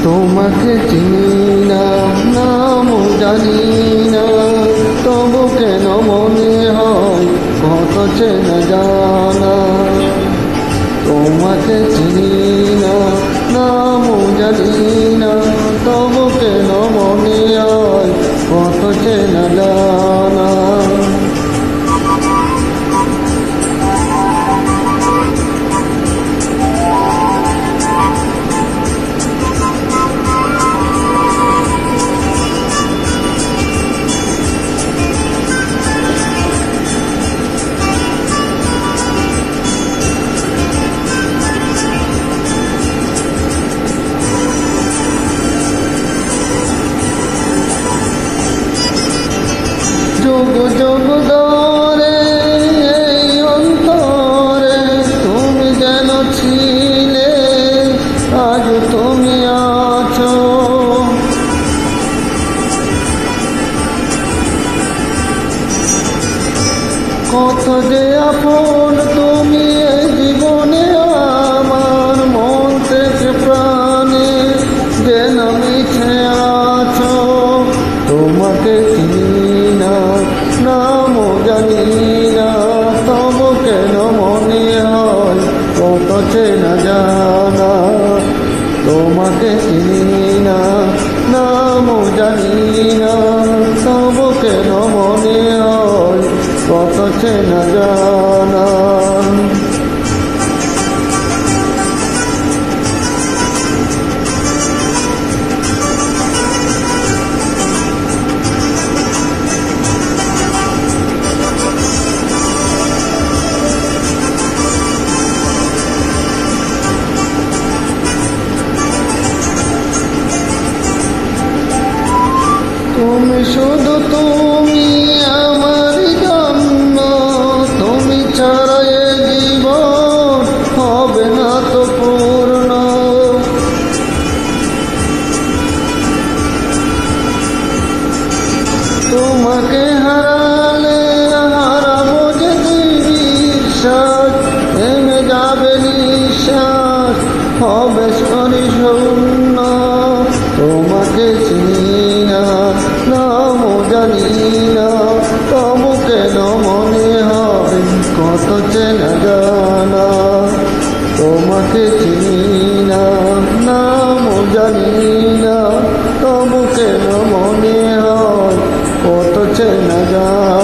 তোমাকে চিনি না, নাম জানি না, তবু কেন মনে হয় কত চেনা জানা। তোমাকে চিনি না, নাম জানি না, তবু কেন মনে হয় কত চেনা জানা। যুগ যুগ ধরে এই অন্তরে তুমি যেন ছিলে, আজ তুমি আছো। কত যে আপন তুমি এই জীবনে, আমার মন থেকে প্রাণে যেন মিশে আছো। তোমাকে চিনি না, নাম জানি না, তবু কেন মনে হয় কত চেনা জানা। তোমাকে চিনি না, নাম জানি না, তবু কেন মনে হয় কত চেনা জানা। তুমি শুধু তুমি আমার জন্য, তুমি ছাড়া এ জীবন হবে না তো পূর্ণ। তোমাকে হারালে হারাবো যে বিশ্বাস, থেমে যাবে নিঃশ্বাস, হবে শূন্য। তোমাকে চিনি না, নাম জানি না, তবু কেন মনে হয় কত চেনা জানা। তোমাকে চিনি না, নাম জানি না, তবু কেন মনে হয় কত চেনা জানা।